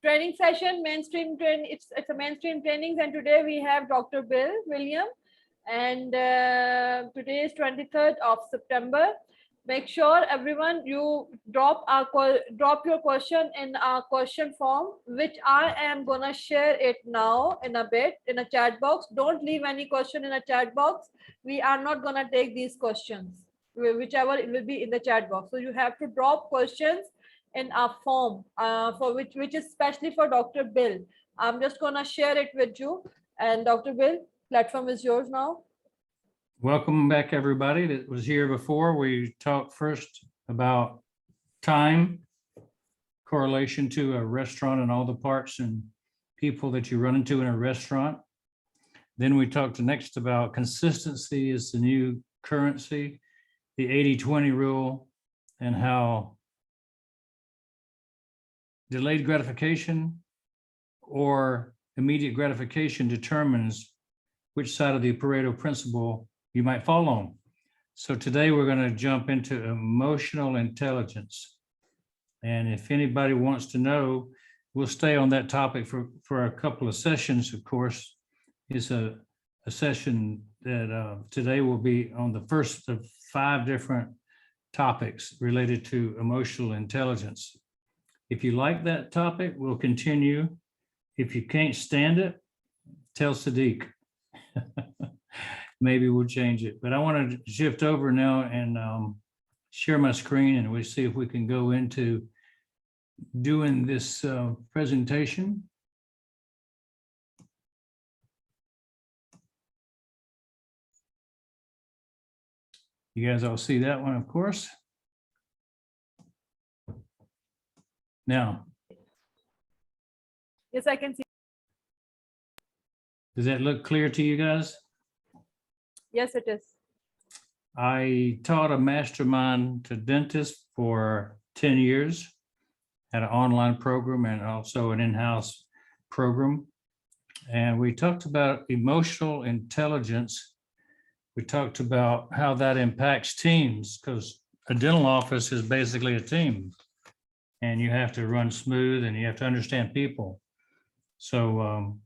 training session, mainstream train. It's a mainstream trainings, and today we have Dr. Bill William, and today is 23rd of September. Make sure everyone you drop your question in our question form, which I am gonna share it now in a bit in a chat box. Don't leave any question in a chat box. We are not gonna take these questions, whichever it will be in the chat box. So you have to drop questions in a form for which is especially for Dr. Bill. I'm just gonna share it with you. And Dr. Bill, platform is yours now. Welcome back, everybody that was here before. We talked first about time, correlation to a restaurant and all the parts and people that you run into in a restaurant. Then we talked next about consistency is the new currency, the 80-20 rule, and how delayed gratification or immediate gratification determines which side of the Pareto principle you might fall on. So today we're going to jump into emotional intelligence. And if anybody wants to know, we'll stay on that topic for a couple of sessions, of course. It's a session that today will be on the first of 5 different topics related to emotional intelligence. If you like that topic, we'll continue. If you can't stand it, tell Siddique. Maybe we'll change it. But I want to shift over now and share my screen, and we'll see if we can go into doing this presentation. You guys all see that one, of course. Now, Yes, I can see. does that look clear to you guys? Yes, it is. I taught a mastermind to dentists for 10 years, had an online program and also an in-house program. And we talked about emotional intelligence. We talked about how that impacts teams, because a dental office is basically a team. And you have to run smooth and you have to understand people. So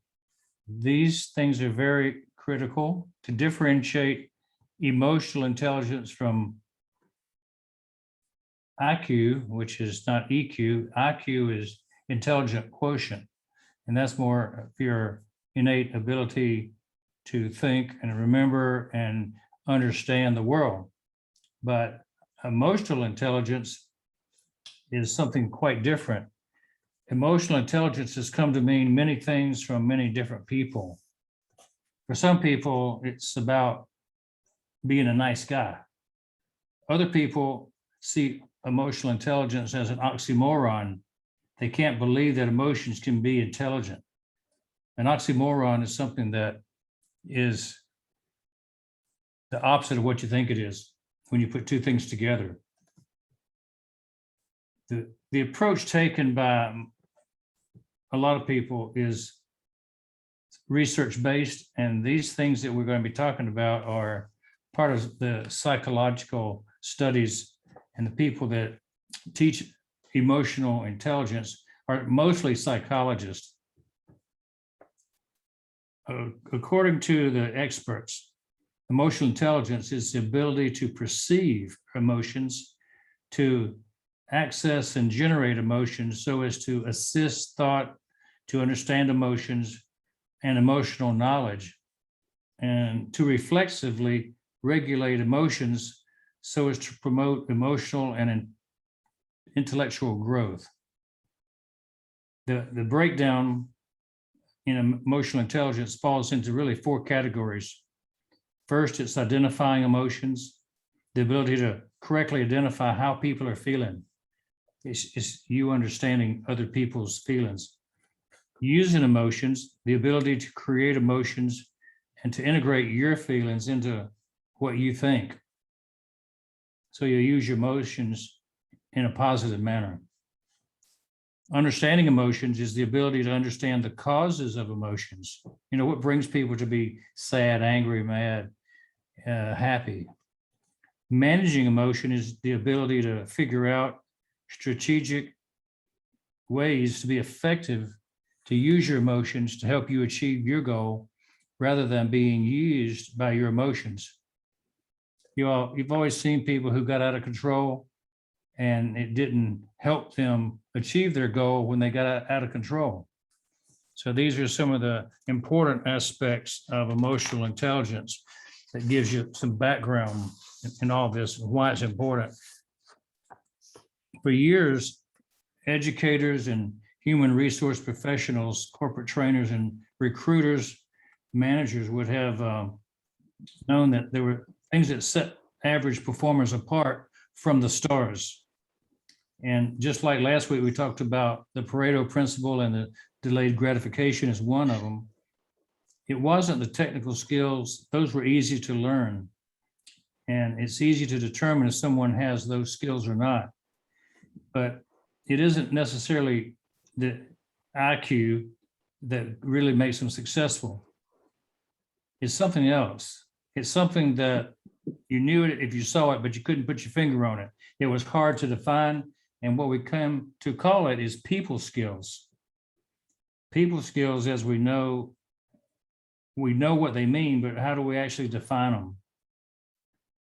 these things are very critical to differentiate emotional intelligence from IQ, which is not EQ. IQ is intelligent quotient, and that's more of your innate ability to think and remember and understand the world. But emotional intelligence is something quite different. Emotional intelligence has come to mean many things from many different people. For some people, it's about being a nice guy. Other people see emotional intelligence as an oxymoron. They can't believe that emotions can be intelligent. An oxymoron is something that is the opposite of what you think it is when you put two things together. The approach taken by a lot of people is research-based, and these things that we're going to be talking about are part of the psychological studies, and the people that teach emotional intelligence are mostly psychologists. According to the experts, emotional intelligence is the ability to perceive emotions, to access and generate emotions so as to assist thought, to understand emotions and emotional knowledge, and to reflexively regulate emotions so as to promote emotional and intellectual growth. The breakdown in emotional intelligence falls into really 4 categories. First, it's identifying emotions, the ability to correctly identify how people are feeling. It's you understanding other people's feelings. Using emotions, the ability to create emotions and to integrate your feelings into what you think. So you use your emotions in a positive manner. Understanding emotions is the ability to understand the causes of emotions. You know, what brings people to be sad, angry, mad, happy. Managing emotion is the ability to figure out strategic ways to be effective, to use your emotions to help you achieve your goal rather than being used by your emotions. You've always seen people who got out of control and it didn't help them achieve their goal when they got out of control. So these are some of the important aspects of emotional intelligence that gives you some background in all this and why it's important. For years, educators and human resource professionals, corporate trainers and recruiters, managers would have known that there were things that set average performers apart from the stars. And just like last week, we talked about the Pareto principle and the delayed gratification is one of them. It wasn't the technical skills, those were easy to learn. And it's easy to determine if someone has those skills or not. But it isn't necessarily the IQ that really makes them successful. It's something else. It's something that you knew it if you saw it, but you couldn't put your finger on it. It was hard to define. And what we come to call it is people skills. People skills, as we know what they mean, but how do we actually define them?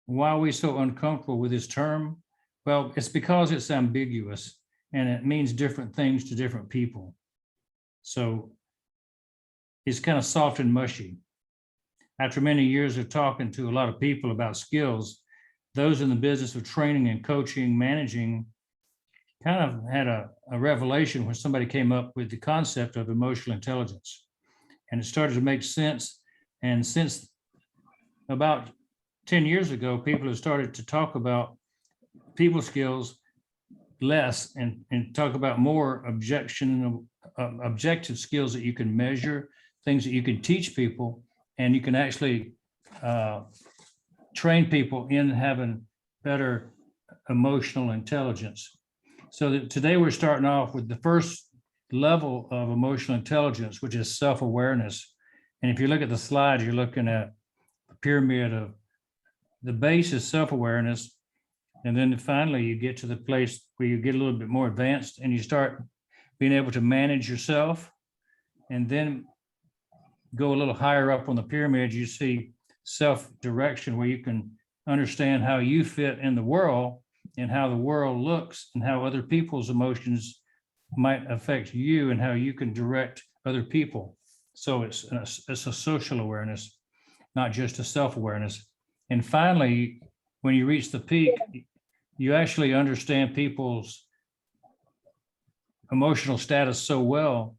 Why are we so uncomfortable with this term? Well, it's because it's ambiguous and it means different things to different people. So it's kind of soft and mushy. After many years of talking to a lot of people about skills, those in the business of training and coaching, managing, kind of had a revelation when somebody came up with the concept of emotional intelligence. And it started to make sense. And since about 10 years ago, people have started to talk about people skills less and talk about more objective skills that you can measure, things that you can teach people, and you can actually train people in having better emotional intelligence. So today we're starting off with the first level of emotional intelligence, which is self-awareness. And if you look at the slide, you're looking at a pyramid of the base is self-awareness. And then finally you get to the place where you get a little bit more advanced and you start being able to manage yourself. And then go a little higher up on the pyramid, you see self-direction, where you can understand how you fit in the world and how the world looks and how other people's emotions might affect you and how you can direct other people. So it's a social awareness, not just a self-awareness. And finally, when you reach the peak, you actually understand people's emotional status so well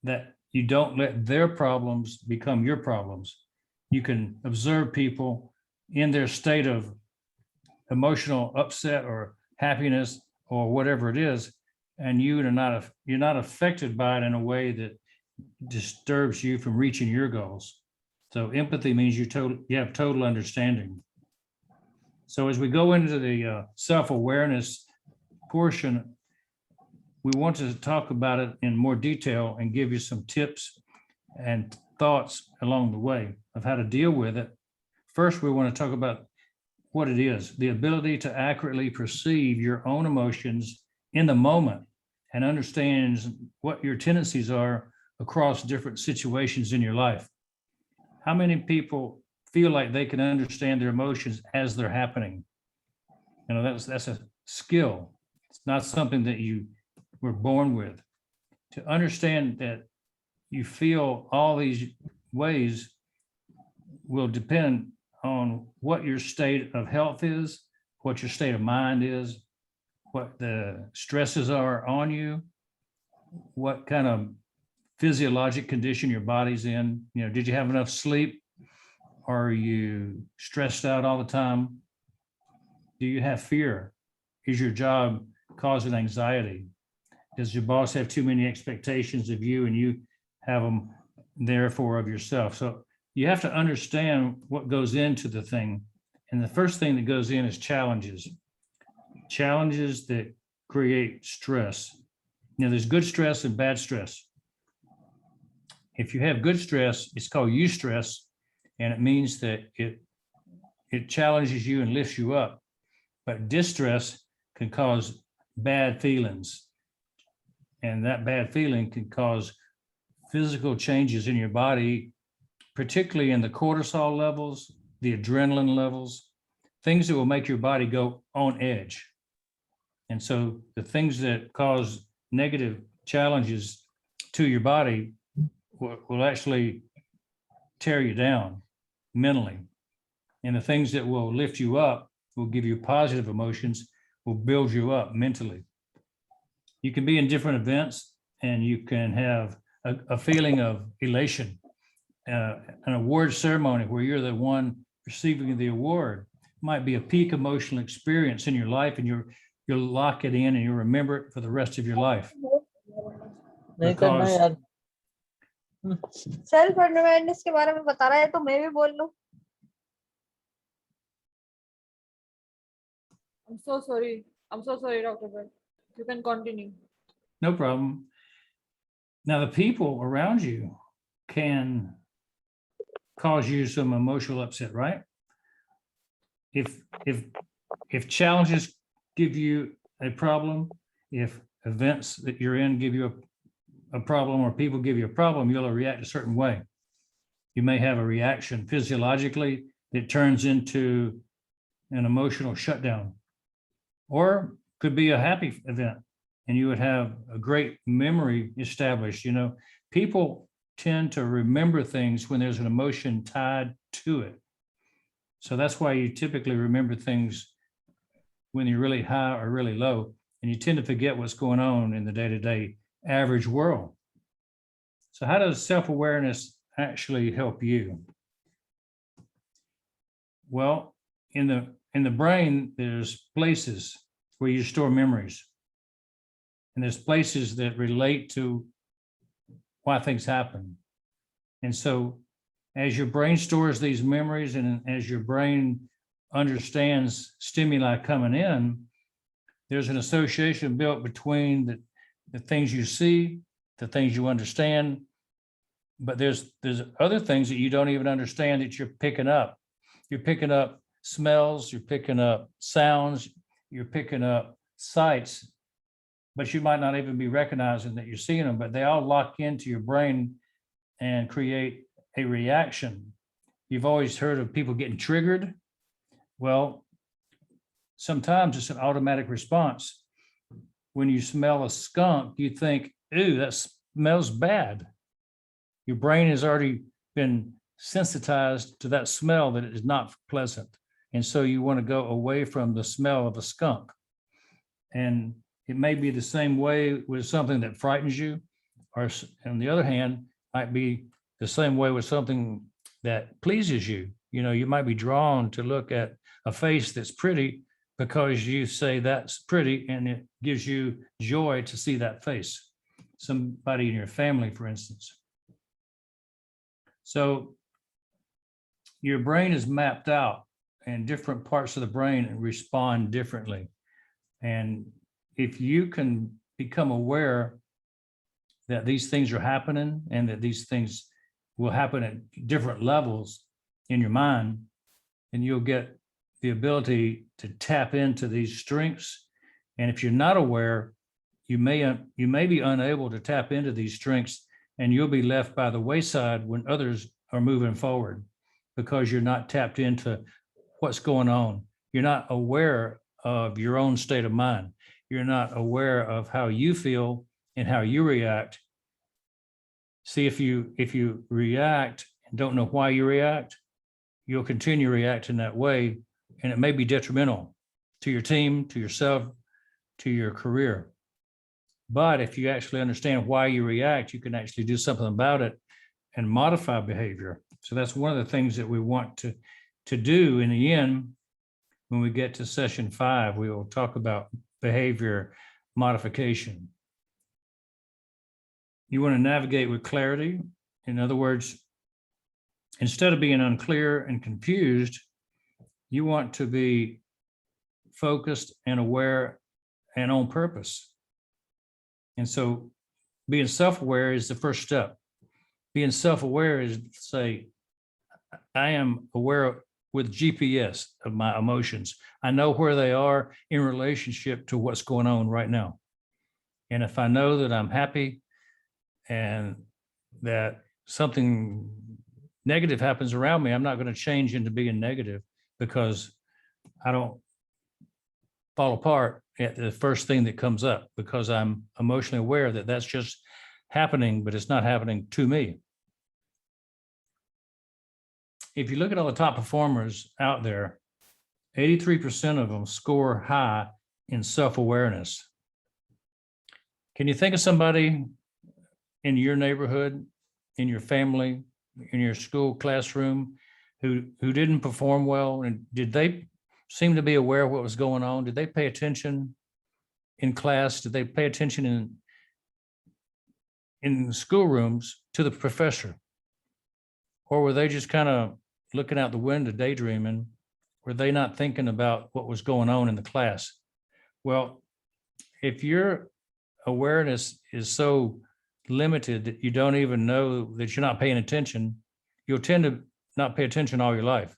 that you don't let their problems become your problems. You can observe people in their state of emotional upset or happiness or whatever it is, and you're not affected by it in a way that disturbs you from reaching your goals. So empathy means you have total understanding. So as we go into the self-awareness portion, we want to talk about it in more detail and give you some tips and thoughts along the way of how to deal with it. First, we want to talk about what it is, the ability to accurately perceive your own emotions in the moment and understand what your tendencies are across different situations in your life. How many people feel like they can understand their emotions as they're happening? You know, that's a skill. It's not something that you were born with. To understand that you feel all these ways will depend on what your state of health is, what your state of mind is, what the stresses are on you, what kind of physiologic condition your body's in. You know, did you have enough sleep? Are you stressed out all the time? Do you have fear? Is your job causing anxiety? Does your boss have too many expectations of you and you have them therefore of yourself? So you have to understand what goes into the thing. And the first thing that goes in is challenges. Challenges that create stress. Now, there's good stress and bad stress. If you have good stress, it's called eustress, and it means that it challenges you and lifts you up. But distress can cause bad feelings. And that bad feeling can cause physical changes in your body, particularly in the cortisol levels, the adrenaline levels, things that will make your body go on edge. And so the things that cause negative challenges to your body will actually tear you down mentally. And the things that will lift you up, will give you positive emotions, will build you up mentally. You can be in different events and you can have a feeling of elation. An award ceremony where you're the one receiving the award might be a peak emotional experience in your life, and you'll lock it in and you'll remember it for the rest of your life. नहीं करना Because यार. Self awareness के बारे में बता रहा है तो मैं भी बोल लूं. I'm so sorry, Dr. Bell. You can continue. no problem. Now, the people around you can cause you some emotional upset, right? If challenges give you a problem, if events that you're in give you a problem, or people give you a problem, you'll react a certain way. You may have a reaction physiologically that turns into an emotional shutdown, or could be a happy event and you would have a great memory established. You know, people tend to remember things when there's an emotion tied to it. So that's why you typically remember things when you're really high or really low, and you tend to forget what's going on in the day-to-day average world. So how does self-awareness actually help you? Well, in the brain, there's places where you store memories. And there's places that relate to why things happen. And so as your brain stores these memories and as your brain understands stimuli coming in, there's an association built between the things you see, the things you understand, but there's other things that you don't even understand that you're picking up. You're picking up smells, you're picking up sounds, you're picking up sights, but you might not even be recognizing that you're seeing them, but they all lock into your brain and create a reaction. You've always heard of people getting triggered. Well, sometimes it's an automatic response. When you smell a skunk, you think, ooh, that smells bad. Your brain has already been sensitized to that smell that it is not pleasant. And so you want to go away from the smell of a skunk. And it may be the same way with something that frightens you, or on the other hand, might be the same way with something that pleases you. You know, you might be drawn to look at a face that's pretty because you say that's pretty and it gives you joy to see that face. Somebody in your family, for instance. So your brain is mapped out and different parts of the brain respond differently. And if you can become aware that these things are happening and that these things will happen at different levels in your mind, and you'll get the ability to tap into these strengths. And if you're not aware, you may be unable to tap into these strengths, and you'll be left by the wayside when others are moving forward because you're not tapped into what's going on. You're not aware of your own state of mind. You're not aware of how you feel and how you react. See, if you react and don't know why you react, you'll continue reacting that way, and it may be detrimental to your team, to yourself, to your career. But if you actually understand why you react, you can actually do something about it and modify behavior. So that's one of the things that we want to do in the end. When we get to session 5, we will talk about behavior modification. You want to navigate with clarity. In other words, instead of being unclear and confused, you want to be focused and aware and on purpose. And so being self-aware is the first step. Being self-aware is to say, I am aware with GPS of my emotions. I know where they are in relationship to what's going on right now. And if I know that I'm happy and that something negative happens around me, I'm not going to change into being negative because I don't fall apart at the first thing that comes up, because I'm emotionally aware that that's just happening, but it's not happening to me. If you look at all the top performers out there, 83% of them score high in self-awareness. Can you think of somebody in your neighborhood, in your family, in your school classroom who didn't perform well? And did they seem to be aware of what was going on? Did they pay attention in class? Did they pay attention in schoolrooms to the professor? Or were they just kind of looking out the window, daydreaming? Were they not thinking about what was going on in the class? Well, if your awareness is so limited that you don't even know that you're not paying attention, you'll tend to not pay attention all your life.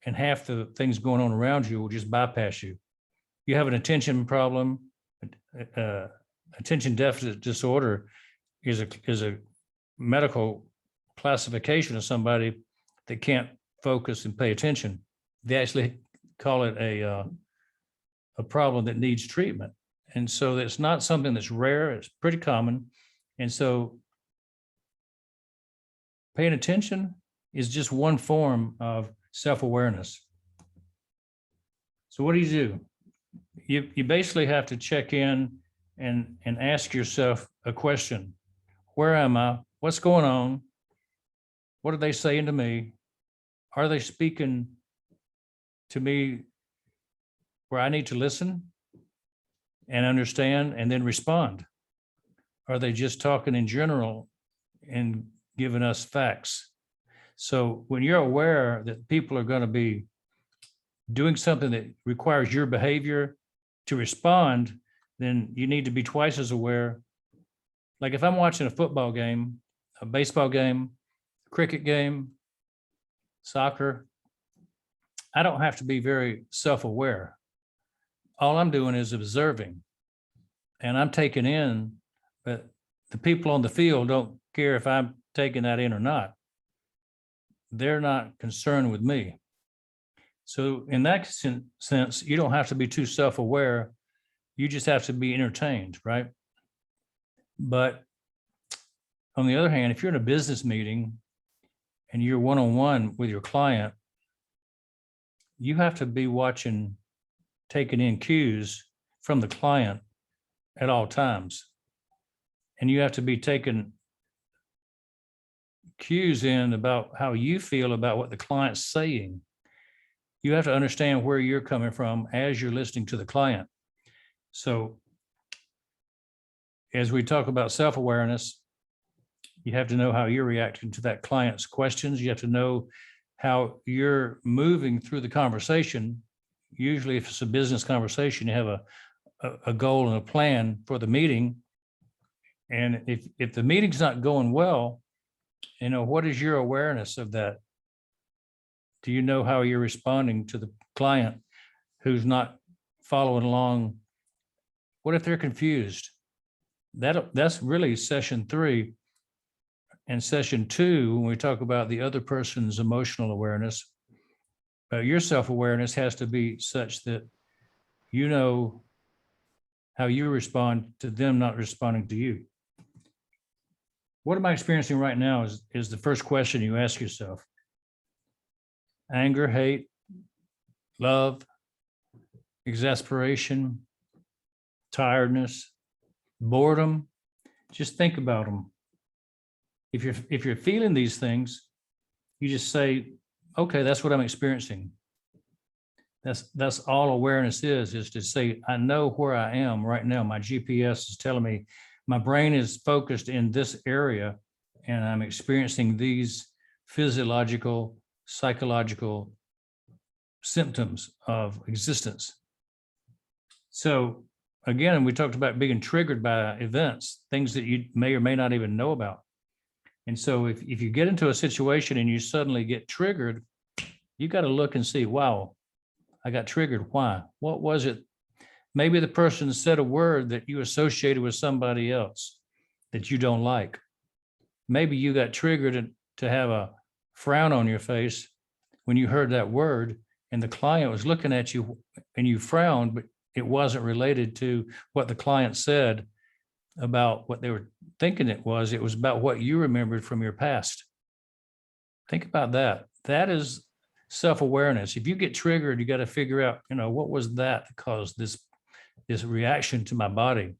And half the things going on around you will just bypass you. You have an attention problem. Attention deficit disorder is a medical classification of somebody that can't focus and pay attention. They actually call it a problem that needs treatment. And so it's not something that's rare, it's pretty common. And so paying attention is just one form of self-awareness. So what do? You basically have to check in and ask yourself a question. Where am I? What's going on? What are they saying to me? Are they speaking to me where I need to listen and understand and then respond? Are they just talking in general and giving us facts? So when you're aware that people are going to be doing something that requires your behavior to respond, then you need to be twice as aware. Like if I'm watching a football game, a baseball game, a cricket game, soccer, I don't have to be very self-aware. All I'm doing is observing, and I'm taking in, but the people on the field don't care if I'm taking that in or not. They're not concerned with me. So in that sense, you don't have to be too self-aware. You just have to be entertained, right? But on the other hand, if you're in a business meeting and you're one-on-one with your client, you have to be watching, taking in cues from the client at all times. And you have to be taking cues in about how you feel about what the client's saying. You have to understand where you're coming from as you're listening to the client. So as we talk about self-awareness, you have to know how you're reacting to that client's questions. You have to know how you're moving through the conversation. Usually if it's a business conversation, you have a goal and a plan for the meeting. And if the meeting's not going well, what is your awareness of that? Do you know how you're responding to the client who's not following along? What if they're confused? That's really session 3. And session 2, when we talk about the other person's emotional awareness, your self-awareness has to be such that you know how you respond to them not responding to you. What am I experiencing right now is the first question you ask yourself. Anger, hate, love, exasperation, tiredness, boredom. Just think about them. If you're feeling these things, you just say, okay, that's what I'm experiencing. That's all awareness is to say, I know where I am right now. My GPS is telling me my brain is focused in this area and I'm experiencing these physiological, psychological symptoms of existence. So again, we talked about being triggered by events, things that you may or may not even know about. And so if you get into a situation and you suddenly get triggered, you got to look and see, wow, I got triggered. Why? What was it? Maybe the person said a word that you associated with somebody else that you don't like. Maybe you got triggered to have a frown on your face when you heard that word, and the client was looking at you and you frowned, but it wasn't related to what the client said about what they were thinking it was. It was about what you remembered from your past. Think about that. That is self-awareness. If you get triggered, you got to figure out, what was that caused this reaction to my body?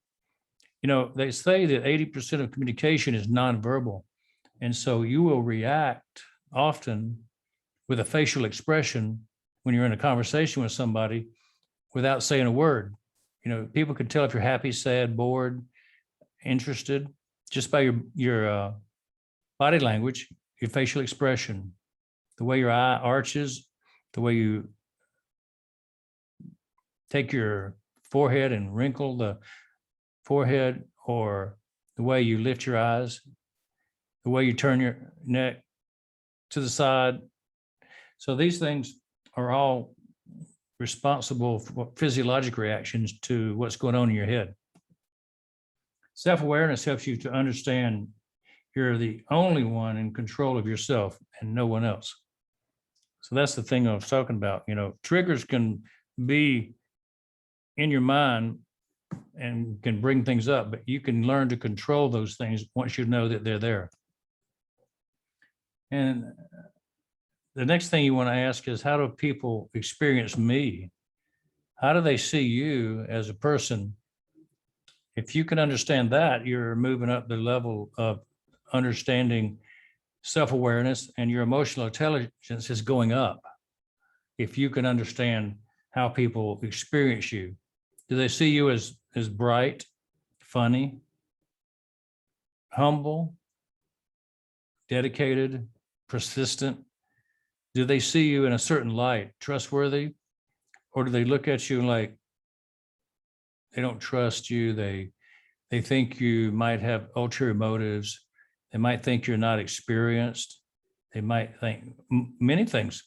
They say that 80% of communication is nonverbal. And so you will react often with a facial expression when you're in a conversation with somebody without saying a word. People can tell if you're happy, sad, bored, interested, just by your body language, your facial expression, the way your eye arches, the way you take your forehead and wrinkle the forehead, or the way you lift your eyes, the way you turn your neck to the side. So these things are all responsible for physiologic reactions to what's going on in your head. Self-awareness helps you to understand you're the only one in control of yourself and no one else. So that's the thing I was talking about. Triggers can be in your mind and can bring things up, but you can learn to control those things once you know that they're there. And the next thing you want to ask is, how do people experience me? How do they see you as a person? If you can understand that, you're moving up the level of understanding self-awareness, and your emotional intelligence is going up. If you can understand how people experience you, do they see you as bright, funny, humble, dedicated, persistent? Do they see you in a certain light, trustworthy? Or do they look at you like they don't trust you? They think you might have ulterior motives. They might think you're not experienced. They might think many things.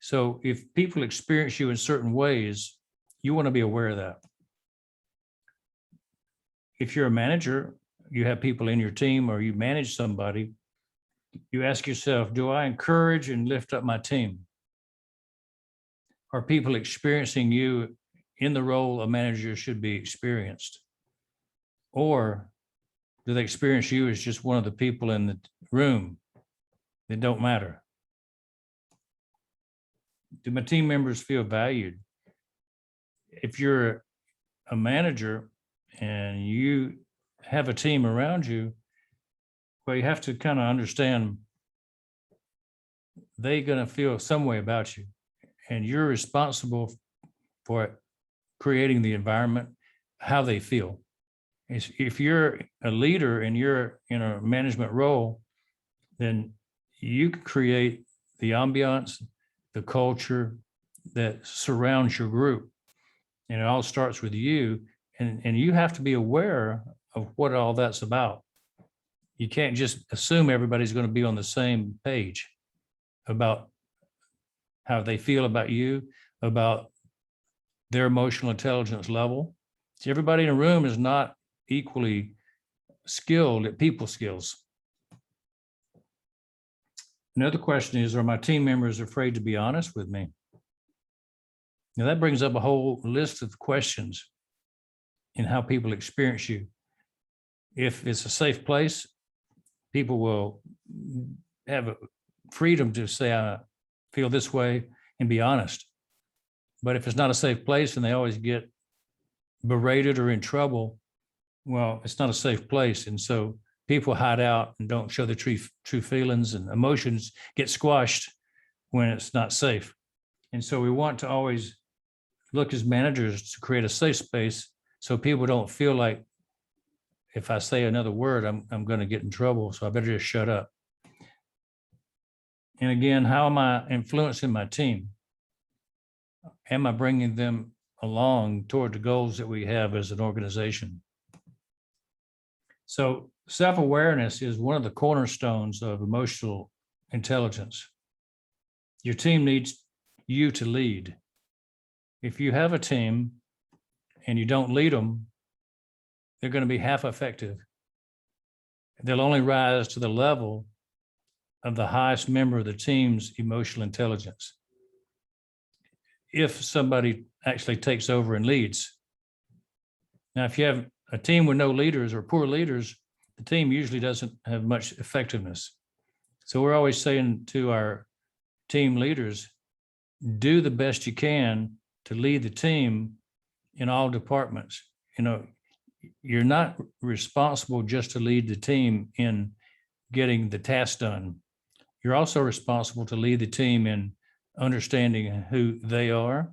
So if people experience you in certain ways, you want to be aware of that. If you're a manager, you have people in your team, or you manage somebody, you ask yourself, do I encourage and lift up my team? Are people experiencing you in the role a manager should be experienced? Or do they experience you as just one of the people in the room that don't matter? Do my team members feel valued? If you're a manager and you have a team around you, well, you have to kind of understand they're going to feel some way about you, and you're responsible for creating the environment, how they feel. If you're a leader and you're in a management role, then you can create the ambiance, the culture that surrounds your group. And it all starts with you. And you have to be aware of what all that's about. You can't just assume everybody's going to be on the same page about how they feel about you, about their emotional intelligence level. See, everybody in a room is not equally skilled at people skills. Another question is, are my team members afraid to be honest with me? Now that brings up a whole list of questions in how people experience you. If it's a safe place, people will have a freedom to say, I feel this way, and be honest. But if it's not a safe place and they always get berated or in trouble, well, it's not a safe place. And so people hide out and don't show their true feelings, and emotions get squashed when it's not safe. And so we want to always look as managers to create a safe space so people don't feel like, if I say another word, I'm going to get in trouble, so I better just shut up. And again, how am I influencing my team? Am I bringing them along toward the goals that we have as an organization? So self-awareness is one of the cornerstones of emotional intelligence. Your team needs you to lead. If you have a team and you don't lead them, they're going to be half effective. They'll only rise to the level of the highest member of the team's emotional intelligence if somebody actually takes over and leads. Now, if you have a team with no leaders or poor leaders, the team usually doesn't have much effectiveness. So we're always saying to our team leaders, do the best you can to lead the team in all departments. You know, you're not responsible just to lead the team in getting the task done. You're also responsible to lead the team in understanding who they are,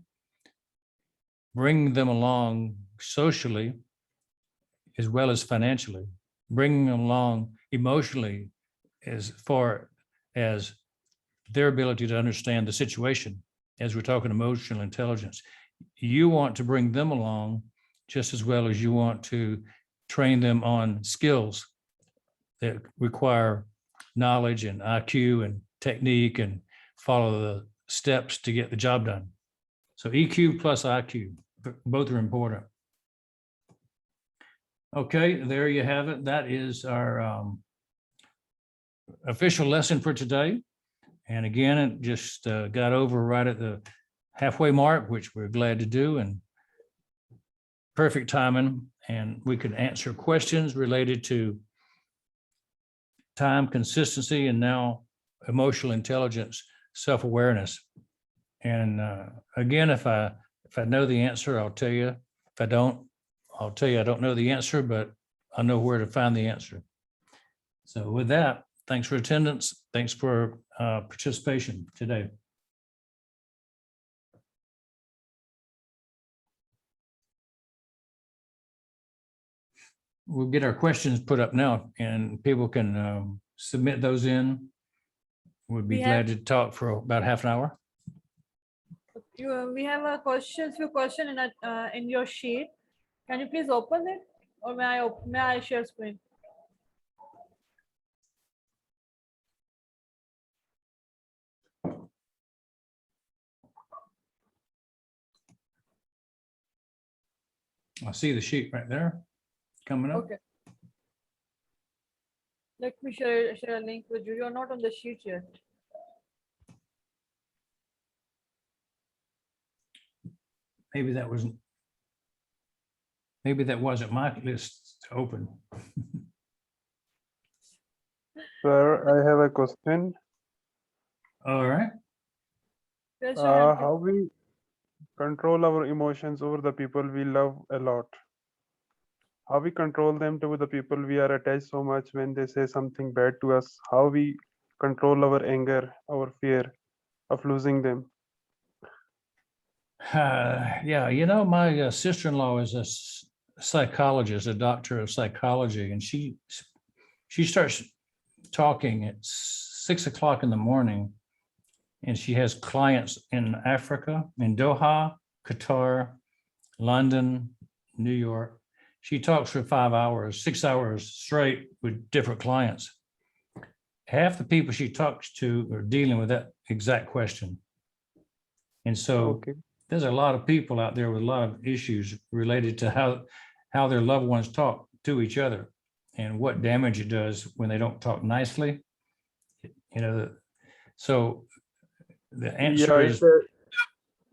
bringing them along socially as well as financially, bringing them along emotionally as far as their ability to understand the situation. As we're talking emotional intelligence, you want to bring them along just as well as you want to train them on skills that require knowledge and IQ and technique and follow the steps to get the job done. So EQ plus IQ, both are important. Okay, there you have it. That is our official lesson for today. And again, it just got over right at the halfway mark, which we're glad to do, and perfect timing. And we could answer questions related to time, consistency, and now emotional intelligence, self-awareness. And again, if I know the answer, I'll tell you. If I don't, I'll tell you I don't know the answer, but I know where to find the answer. So with that, thanks for attendance. Thanks for participation today. We'll get our questions put up now and people can submit those in. We'd be glad to talk for about half an hour. We have a few questions in your sheet. Can you please open it, or may I share screen? I see the sheet right there coming up. Okay. Let me share a link with you. You're not on the sheet yet. Maybe that wasn't my list to open. Sir, I have a question. All right. Yes, sir. How we control our emotions over the people we love a lot? How we control them to the people we are attached so much when they say something bad to us? How we control our anger, our fear of losing them? Yeah, you know, my sister-in-law is a psychologist, a doctor of psychology, and she starts talking at 6 o'clock in the morning, and she has clients in Africa, in Doha, Qatar, London, New York. She talks for 5 hours, 6 hours straight with different clients. Half the people she talks to are dealing with that exact question. And so there's a lot of people out there with a lot of issues related to how their loved ones talk to each other and what damage it does when they don't talk nicely. You know, so the answer is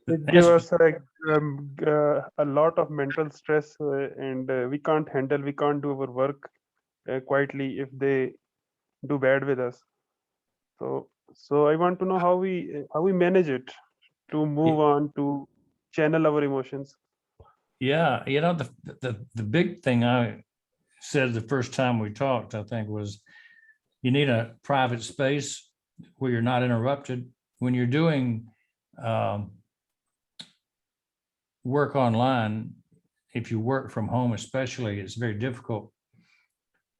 it gives us a lot of mental stress, and we can't do our work quietly if they do bad with us. So I want to know how we manage it to move on, to channel our emotions. Yeah, you know, the big thing I said the first time we talked, I think, was you need a private space where you're not interrupted. When you're doing work online, if you work from home especially, it's very difficult.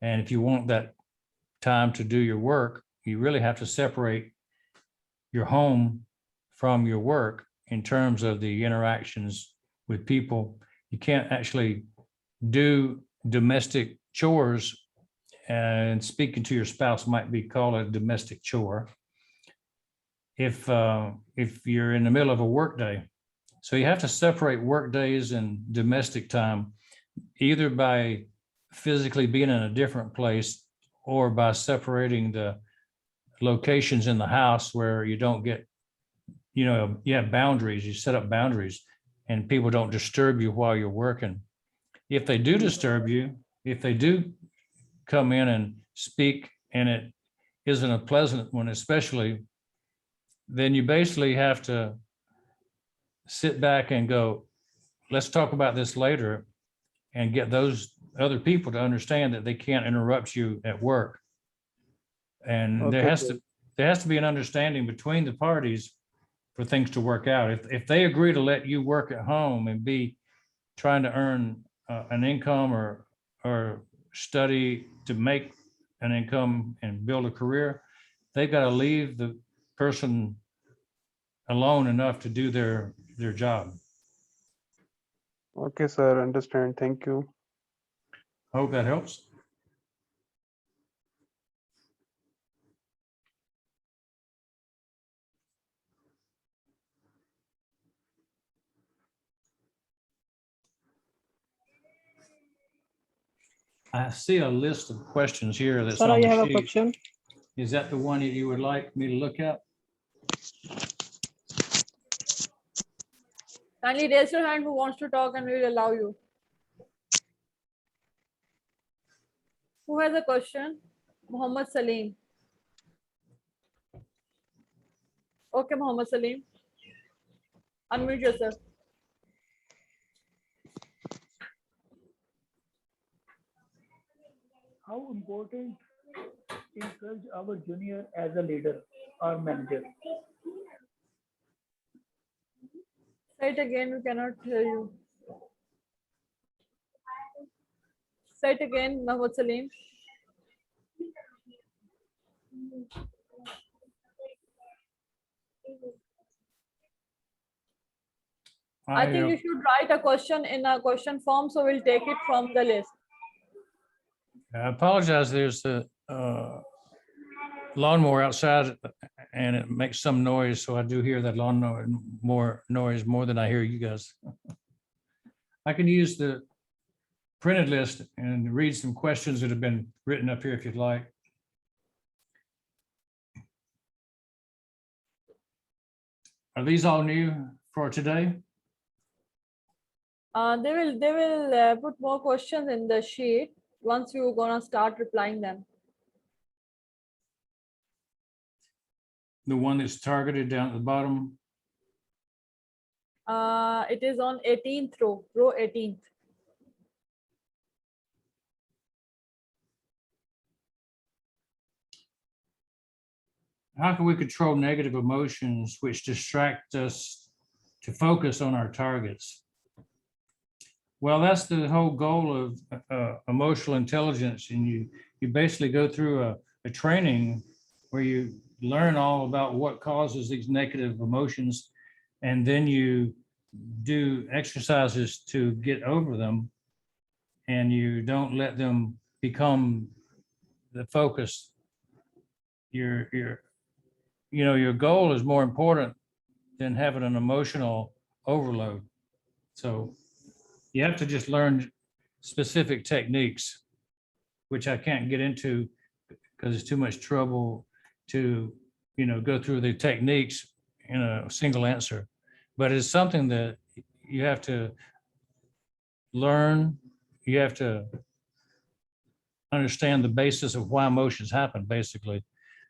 And if you want that time to do your work, you really have to separate your home from your work in terms of the interactions with people. You can't actually do domestic chores, and speaking to your spouse might be called a domestic chore. If you're in the middle of a work day So you have to separate work days and domestic time, either by physically being in a different place or by separating the locations in the house where you don't get, you have boundaries, you set up boundaries and people don't disturb you while you're working. If they do disturb you, if they do come in and speak and it isn't a pleasant one, especially, then you basically have to sit back and go, let's talk about this later, and get those other people to understand that they can't interrupt you at work. And there has to be an understanding between the parties for things to work out. If they agree to let you work at home and be trying to earn an income or study to make an income and build a career, they've got to leave the person alone enough to do their job. Okay, sir, understand. Thank you. I hope that helps. I see a list of questions here that's Sir, on I the have a sheet. question. Is that the one that you would like me to look at? Kindly raise your hand who wants to talk and we will allow you. Who has a question? Muhammad Salim. Okay, Muhammad Salim. Unmute yourself. How important is encourage our junior as a leader or manager? Say it again, we cannot hear you. Say it again, Muhammad Salim. I think you should write a question in a question form, so we'll take it from the list. I apologize. There's a lawnmower outside and it makes some noise. So I do hear that lawnmower noise more than I hear you guys. I can use the printed list and read some questions that have been written up here if you'd like. Are these all new for today? They will put more questions in the sheet once you're gonna start replying them. The one that's targeted down at the bottom. It is on 18th row 18th. How can we control negative emotions which distract us to focus on our targets? Well, that's the whole goal of emotional intelligence. And you basically go through a training where you learn all about what causes these negative emotions. And then you do exercises to get over them. And you don't let them become the focus. Your goal is more important than having an emotional overload. So you have to just learn specific techniques, which I can't get into because it's too much trouble to, go through the techniques in a single answer. But it's something that you have to learn. You have to understand the basis of why emotions happen, basically.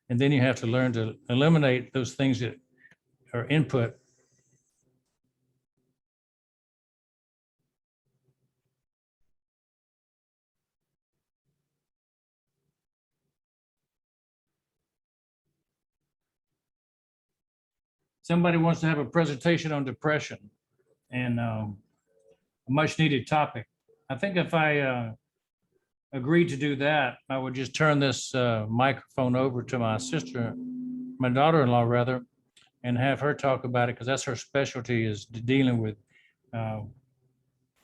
And then you have to learn to eliminate those things that are input. Somebody wants to have a presentation on depression and a much needed topic. I think if I agreed to do that, I would just turn this microphone over to my sister, my daughter-in-law rather, and have her talk about it because that's her specialty, is dealing with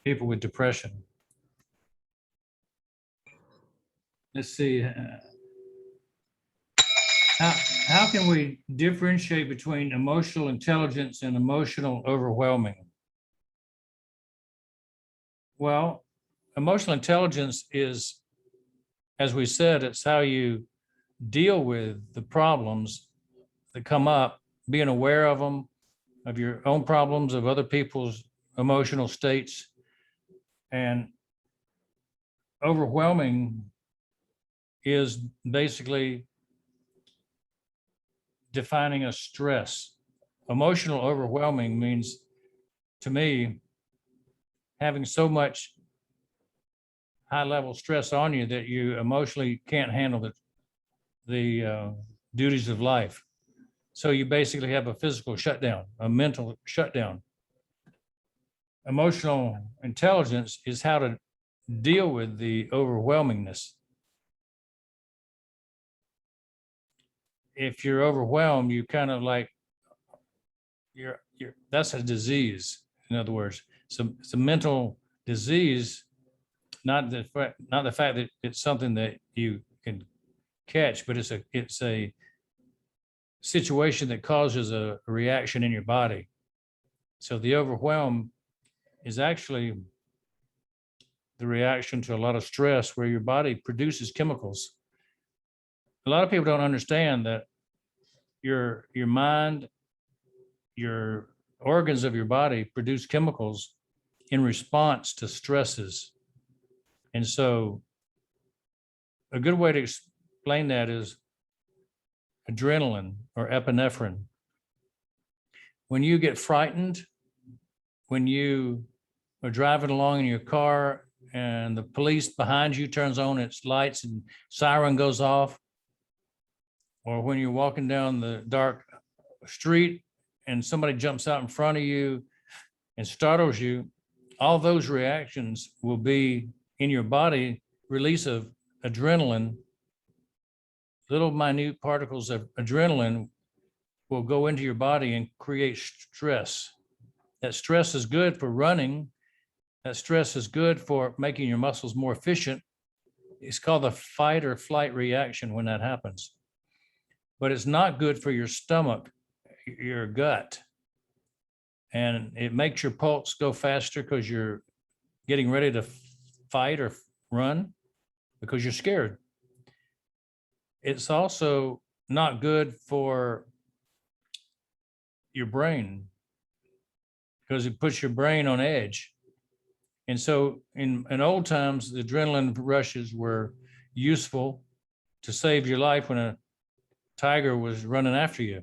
people with depression. Let's see. How can we differentiate between emotional intelligence and emotional overwhelming? Well, emotional intelligence is, as we said, it's how you deal with the problems that come up, being aware of them, of your own problems, of other people's emotional states. And overwhelming is basically defining a stress. Emotional overwhelming means, to me, having so much high level stress on you that you emotionally can't handle the duties of life. So you basically have a physical shutdown, a mental shutdown. Emotional intelligence is how to deal with the overwhelmingness. If you're overwhelmed, you kind of like you're that's a disease. In other words, it's a mental disease, not the fact that it's something that you can catch, but it's a situation that causes a reaction in your body. So the overwhelm is actually the reaction to a lot of stress where your body produces chemicals. A lot of people don't understand that your mind, your organs of your body produce chemicals in response to stresses. And so a good way to explain that is adrenaline or epinephrine. When you get frightened, when you are driving along in your car and the police behind you turns on its lights and siren goes off, or when you're walking down the dark street and somebody jumps out in front of you and startles you, all those reactions will be in your body, release of adrenaline. Little minute particles of adrenaline will go into your body and create stress. That stress is good for running. That stress is good for making your muscles more efficient. It's called the fight or flight reaction when that happens. But it's not good for your stomach, your gut. And it makes your pulse go faster because you're getting ready to fight or run because you're scared. It's also not good for your brain because it puts your brain on edge. And so in old times, the adrenaline rushes were useful to save your life when a tiger was running after you.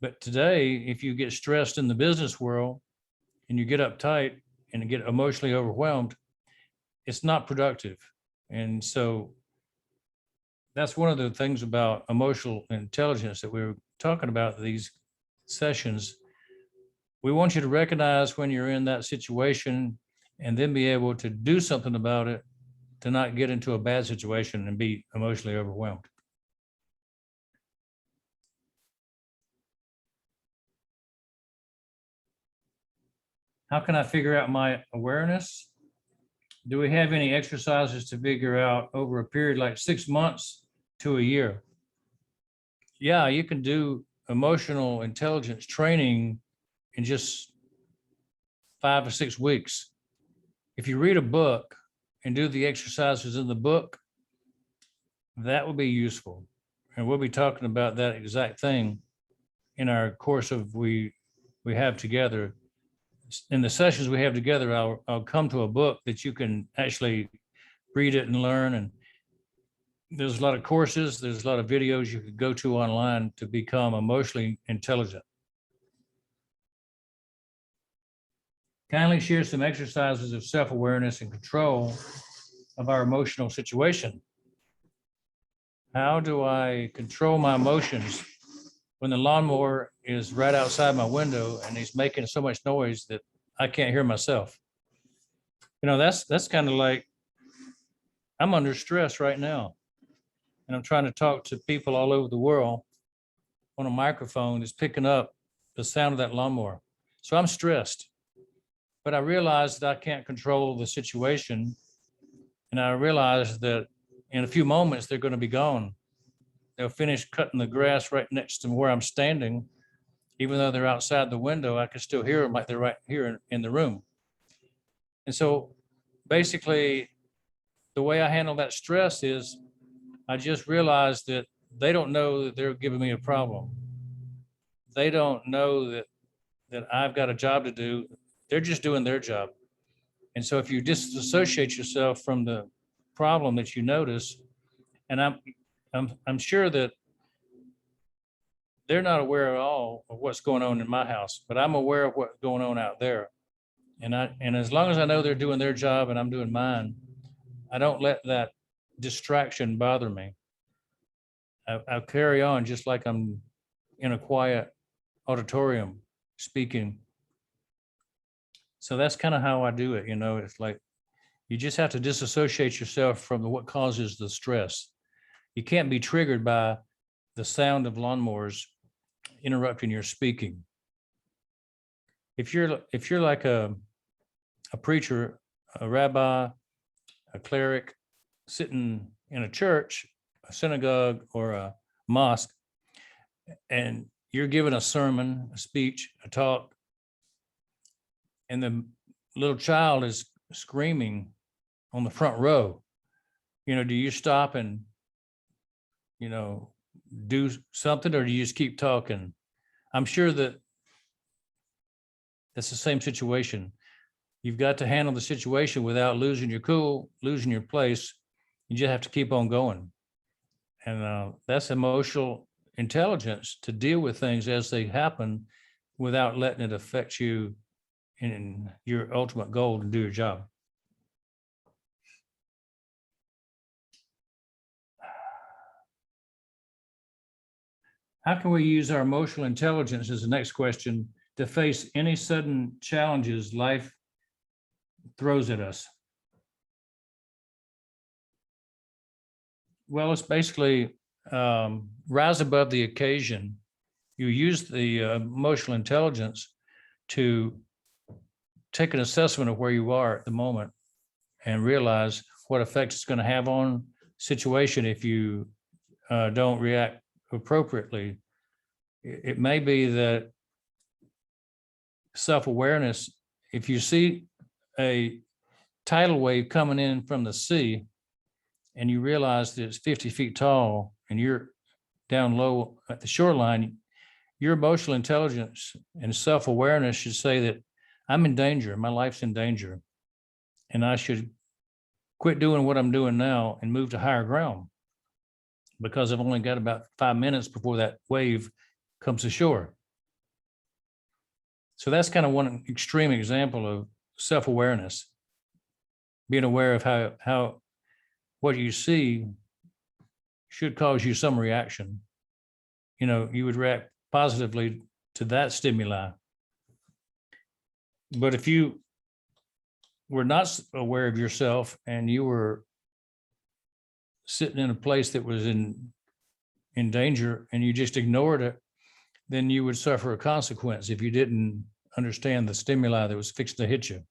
But today, if you get stressed in the business world and you get uptight and get emotionally overwhelmed, it's not productive. And so that's one of the things about emotional intelligence that we were talking about these sessions. We want you to recognize when you're in that situation and then be able to do something about it to not get into a bad situation and be emotionally overwhelmed. How can I figure out my awareness? Do we have any exercises to figure out over a period like 6 months to a year? Yeah, you can do emotional intelligence training in just 5 or 6 weeks. If you read a book and do the exercises in the book, that will be useful. And we'll be talking about that exact thing in our course of we have together. In the sessions we have together, I'll come to a book that you can actually read it and learn. And there's a lot of courses, there's a lot of videos you could go to online to become emotionally intelligent. Kindly share some exercises of self-awareness and control of our emotional situation. How do I control my emotions when the lawnmower is right outside my window and he's making so much noise that I can't hear myself? You know, that's kind of like I'm under stress right now. And I'm trying to talk to people all over the world on a microphone that's picking up the sound of that lawnmower. So I'm stressed. But I realized that I can't control the situation. And I realized that in a few moments, they're going to be gone. They'll finish cutting the grass right next to where I'm standing. Even though they're outside the window, I can still hear them like they're right here in the room. And so basically, the way I handle that stress is I just realized that they don't know that they're giving me a problem. They don't know that I've got a job to do. They're just doing their job. And so if you disassociate yourself from the problem that you notice, and I'm sure that they're not aware at all of what's going on in my house, but I'm aware of what's going on out there. And as long as I know they're doing their job and I'm doing mine, I don't let that distraction bother me. I'll carry on just like I'm in a quiet auditorium speaking. So that's kind of how I do it. It's like you just have to disassociate yourself from what causes the stress. You can't be triggered by the sound of lawnmowers interrupting your speaking. If you're like a preacher, a rabbi, a cleric sitting in a church, a synagogue, or a mosque, and you're giving a sermon, a speech, a talk, and the little child is screaming on the front row, do you stop and, do something, or do you just keep talking? I'm sure that that's the same situation. You've got to handle the situation without losing your cool, losing your place. You just have to keep on going. And that's emotional intelligence, to deal with things as they happen without letting it affect you in your ultimate goal to do your job. How can we use our emotional intelligence, is the next question, to face any sudden challenges life throws at us? Well, it's basically rise above the occasion. You use the emotional intelligence to take an assessment of where you are at the moment and realize what effect it's going to have on situation if you don't react appropriately. It may be that self-awareness, if you see a tidal wave coming in from the sea and you realize that it's 50 feet tall and you're down low at the shoreline, your emotional intelligence and self-awareness should say that I'm in danger, my life's in danger, and I should quit doing what I'm doing now and move to higher ground, because I've only got about 5 minutes before that wave comes ashore. So that's kind of one extreme example of self-awareness, being aware of how what you see should cause you some reaction. You would react positively to that stimuli. But if you were not aware of yourself and you were sitting in a place that was in danger and you just ignored it, then you would suffer a consequence if you didn't understand the stimuli that was fixed to hit you,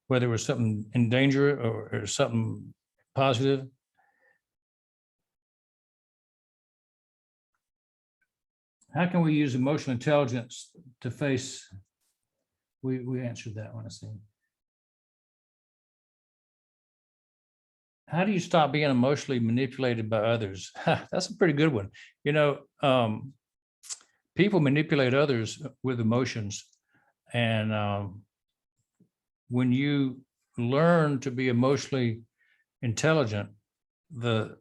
whether it was something in danger or something positive. How can we use emotional intelligence to face? We answered that one, I see. How do you stop being emotionally manipulated by others? That's a pretty good one. People manipulate others with emotions. And when you learn to be emotionally intelligent, the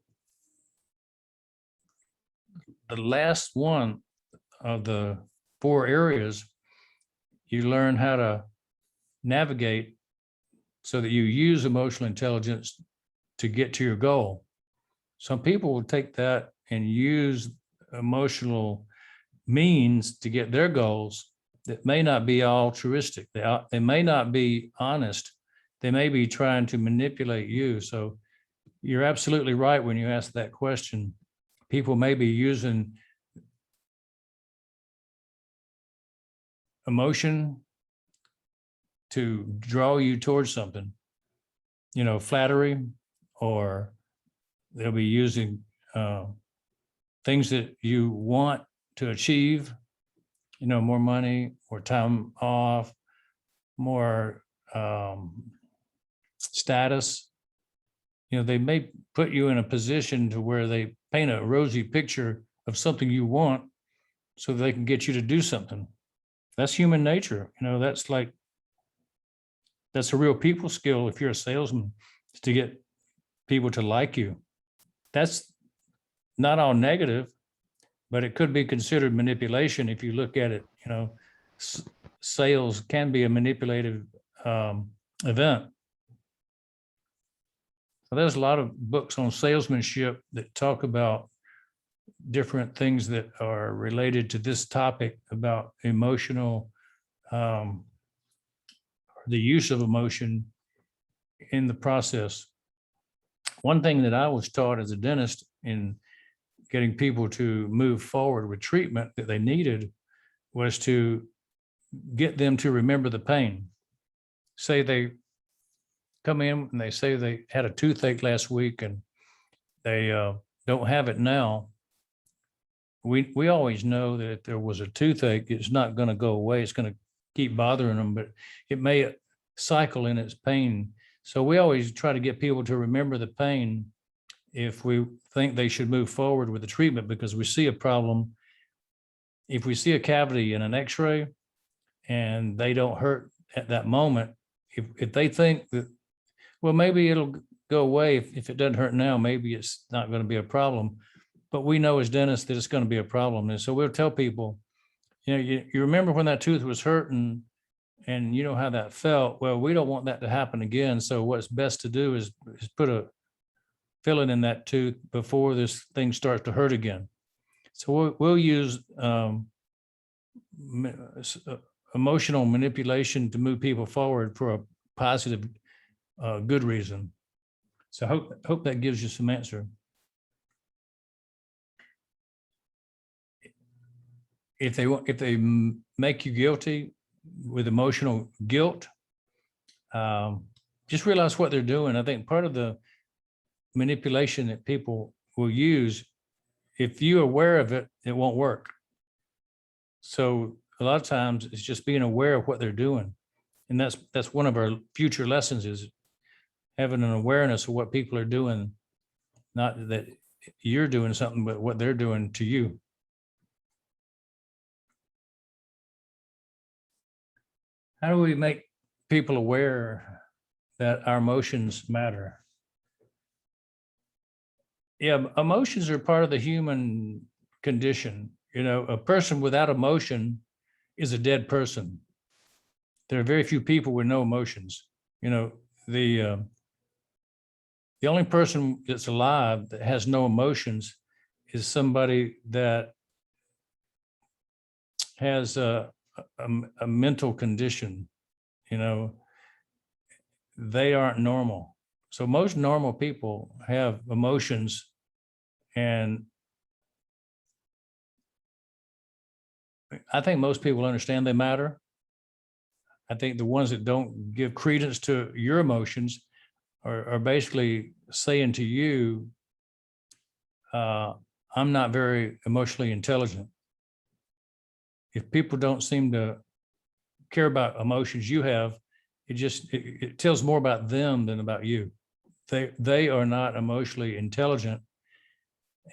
last one of the 4 areas, you learn how to navigate so that you use emotional intelligence to get to your goal. Some people will take that and use emotional means to get their goals that may not be altruistic. They may not be honest. They may be trying to manipulate you. So you're absolutely right when you ask that question. People may be using emotion to draw you towards something, flattery, or they'll be using things that you want to achieve, more money, more time off, more status. You know, they may put you in a position to where they paint a rosy picture of something you want so they can get you to do something. That's human nature. You know, that's a real people skill if you're a salesman, is to get people to like you. That's not all negative, but it could be considered manipulation if you look at it. You know, sales can be a manipulative event. So there's a lot of books on salesmanship that talk about different things that are related to this topic about emotional, the use of emotion in the process. One thing that I was taught as a dentist in getting people to move forward with treatment that they needed was to get them to remember the pain. Say they come in and they say they had a toothache last week and they don't have it now. We always know that if there was a toothache, it's not going to go away. It's going to keep bothering them, but it may cycle in its pain. So we always try to get people to remember the pain if we think they should move forward with the treatment, because we see a problem. If we see a cavity in an x-ray and they don't hurt at that moment, if they think that, well, maybe it'll go away if it doesn't hurt now, maybe it's not going to be a problem. But we know as dentists that it's going to be a problem. And so we'll tell people, you know, you remember when that tooth was hurting and you know how that felt. Well, we don't want that to happen again. So what's best to do is put a filling in that tooth before this thing starts to hurt again. So we'll use emotional manipulation to move people forward for a positive, good reason. So hope that gives you some answer. If they make you guilty with emotional guilt, just realize what they're doing. I think part of the manipulation that people will use, if you're aware of it, it won't work. So a lot of times it's just being aware of what they're doing. And that's one of our future lessons, is having an awareness of what people are doing, not that you're doing something, but what they're doing to you. How do we make people aware that our emotions matter? Yeah, emotions are part of the human condition. You know, a person without emotion is a dead person. There are very few people with no emotions. You know, the only person that's alive that has no emotions is somebody that has a mental condition. You know, they aren't normal. So most normal people have emotions, and I think most people understand they matter. I think the ones that don't give credence to your emotions are basically saying to you, I'm not very emotionally intelligent. If people don't seem to care about emotions you have, it tells more about them than about you. They are not emotionally intelligent,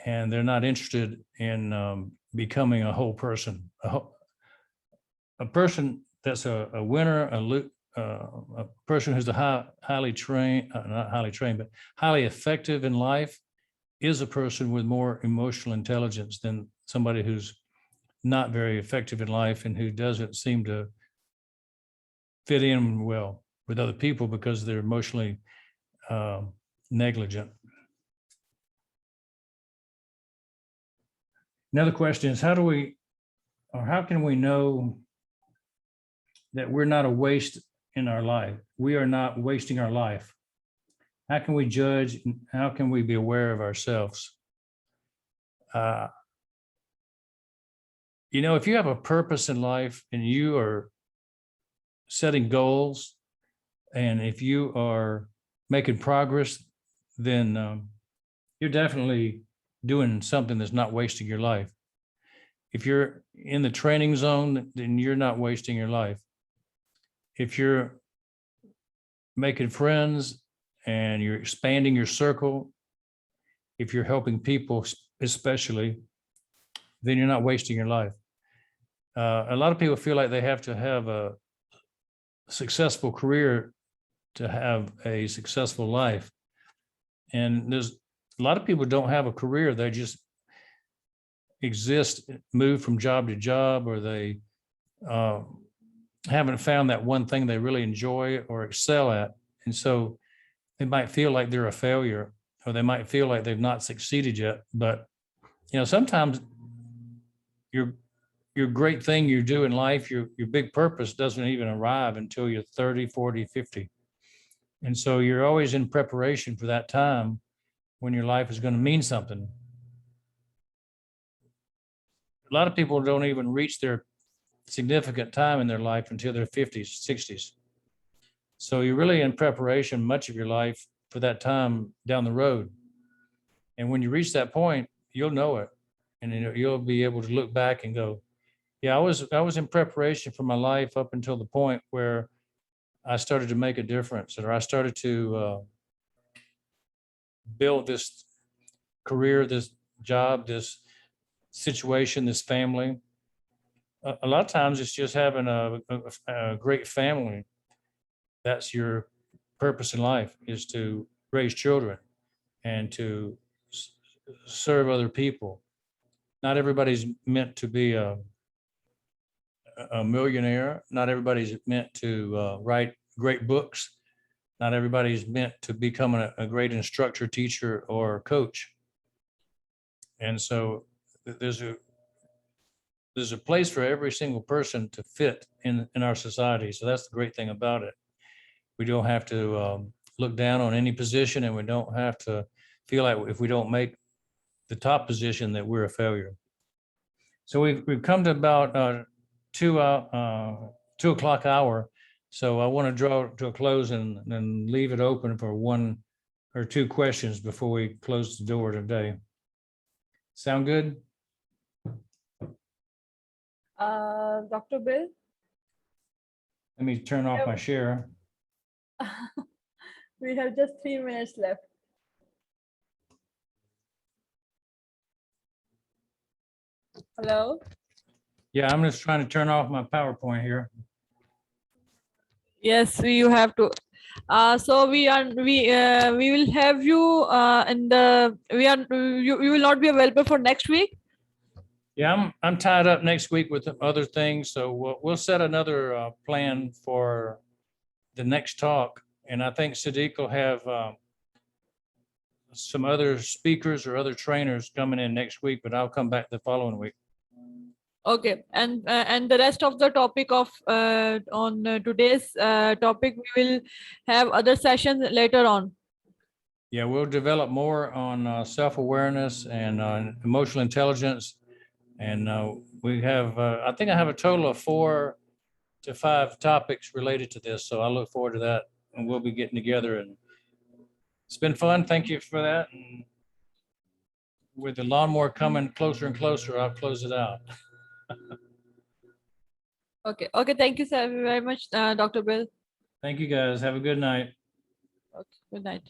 and they're not interested in becoming a whole person. A person that's a winner, a person who's highly trained, not highly trained, but highly effective in life, is a person with more emotional intelligence than somebody who's not very effective in life and who doesn't seem to fit in well with other people because they're emotionally negligent. Another question is, how can we know that we're not a waste in our life? We are not wasting our life. How can we judge? How can we be aware of ourselves? You know, if you have a purpose in life and you are setting goals, and if you are making progress, then you're definitely doing something that's not wasting your life. If you're in the training zone, then you're not wasting your life. If you're making friends and you're expanding your circle, if you're helping people especially, then you're not wasting your life. A lot of people feel like they have to have a successful career to have a successful life. And there's a lot of people don't have a career. They just exist, move from job to job, or they haven't found that one thing they really enjoy or excel at. And so they might feel like they're a failure, or they might feel like they've not succeeded yet. But, sometimes your great thing you do in life, your big purpose doesn't even arrive until you're 30, 40, 50. And so you're always in preparation for that time when your life is going to mean something. A lot of people don't even reach their significant time in their life until their 50s, 60s. So you're really in preparation much of your life for that time down the road. And when you reach that point, you'll know it. And you'll be able to look back and go, yeah, I was in preparation for my life up until the point where I started to make a difference, or I started to build this career, this job, this situation, this family. A lot of times it's just having a great family. That's your purpose in life, is to raise children and to serve other people. Not everybody's meant to be a millionaire. Not everybody's meant to write great books. Not everybody's meant to become a great instructor, teacher, or coach. And so there's a place for every single person to fit in our society. So that's the great thing about it. We don't have to look down on any position, and we don't have to feel like if we don't make the top position that we're a failure. So we've come to about 2 o'clock hour. So I want to draw to a close and leave it open for 1 or 2 questions before we close the door today. Sound good? Dr. Bill? Let me turn off my share. We have just 3 minutes left. Hello? Yeah, I'm just trying to turn off my PowerPoint here. Yes, you have to. So we will have you in the you will not be available for next week. Yeah, I'm tied up next week with other things, so we'll set another plan for the next talk. And I think Siddique will have some other speakers or other trainers coming in next week, but I'll come back the following week. Okay, and the rest of the topic of on today's topic, we will have other sessions later on. Yeah, we'll develop more on self-awareness and emotional intelligence. And we have, I think I have a total of 4 to 5 topics related to this. So I look forward to that, and we'll be getting together, and it's been fun. Thank you for that. And with the lawnmower coming closer and closer, I'll close it out. Okay. Thank you sir, very much, Dr. Bill. Thank you guys. Have a good night. Okay, good night.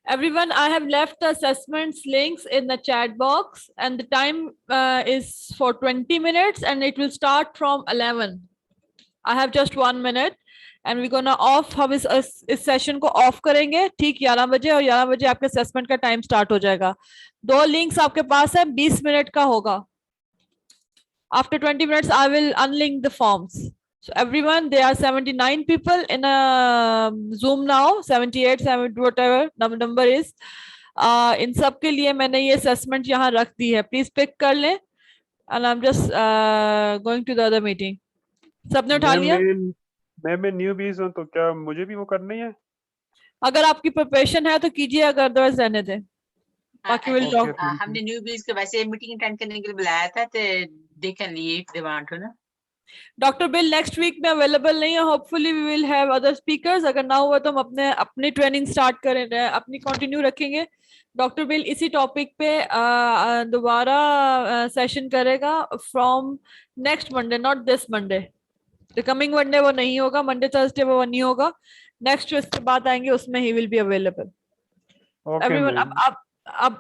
Everyone, I have left the assessments links in the chat box, and the time is for 20 minutes, and it will start from 11. I have just 1 minute, and we're gonna off. हम इस session को of करेंगे ठीक 11 बजे, और 11 बजे आपके assessment का टाइम स्टार्ट हो जाएगा. 2 लिंक्स आपके पास है, 20 मिनट का होगा. After 20 minutes, I will unlink the forms. So everyone, there are 79 people in a Zoom now, 78, 70, whatever number is. इन सब के लिए मैंने ये assessment यहाँ रख दी है. Please pick कर लें. And I'm just going to the other meeting. सबने उठा लिया? मैं newbies हूँ, तो क्या मुझे भी वो करनी है? अगर आपकी प्रिपरेशन है तो कीजिए, अगर अदरवाइज रहने दें. बाकी विल टॉक. हमने न्यूबीज को वैसे मीटिंग अटेंड करने के लिए बुलाया था, तो they can leave if they want to ना. डॉक्टर बिल नेक्स्ट वीक में अवेलेबल नहीं है. Hopefully we will have other speakers. अगर ना हुआ तो हम अपनी ट्रेनिंग स्टार्ट करें, अपनी कंटिन्यू रखेंगे. डॉक्टर बिल इसी टॉपिक पे दोबारा सेशन करेगा from next Monday, not this Monday. The coming Monday वो नहीं होगा, मंडे थर्सडे वो नहीं होगा. नेक्स्ट जो इसके बाद आएंगे उसमें he will be available. Okay, everyone, ma'am.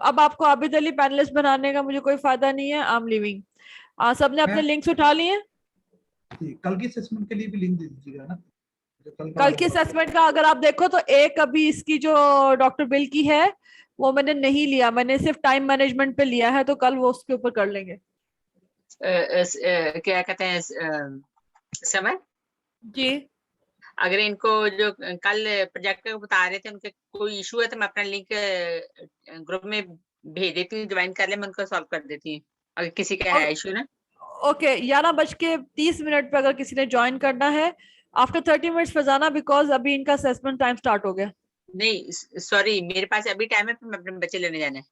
अब आपको आबिद अली पैनलिस्ट बनाने का मुझे कोई फायदा नहीं है। I am living. सबने अपने मैं- लिंक्स उठा लिए? जी, कल की असेसमेंट के लिए भी लिंक दे दीजिएगा ना, जो कल का कल की होगा। असेसमेंट का अगर आप देखो तो एक अभी इसकी जो डॉक्टर बिल की है वो मैंने नहीं लिया, मैंने सिर्फ टाइम मैनेजमेंट पे लिया है, तो कल वो उसके ऊपर कर लेंगे। क्या कहते हैं समर, जी अगर इनको जो कल प्रोजेक्ट का बता रहे थे उनके कोई इशू है तो मैं अपना लिंक ग्रुप में भेज देती हूँ, ज्वाइन कर ले, मैं उनको सॉल्व कर देती हूँ अगर किसी का है इशू ना। ओके, 11:30 पे अगर किसी ने ज्वाइन करना है आफ्टर 30 मिनट्स फजाना, बिकॉज अभी इनका असेसमेंट टाइम स्टार्ट हो गया। नहीं सॉरी, मेरे पास अभी टाइम है, फिर मैं अपने बच्चे लेने जाना है।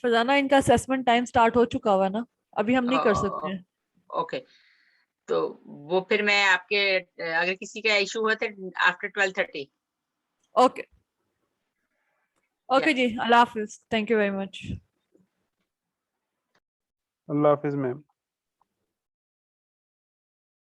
फजाना, इनका असेसमेंट टाइम स्टार्ट हो चुका हुआ ना, अभी हम नहीं कर सकते हैं। ओके, तो वो फिर मैं आपके अगर किसी का इशू हुआ तो आफ्टर 12:30। ओके ओके जी, अल्लाह हाफिज, thank you very much. Allah Hafiz, ma'am.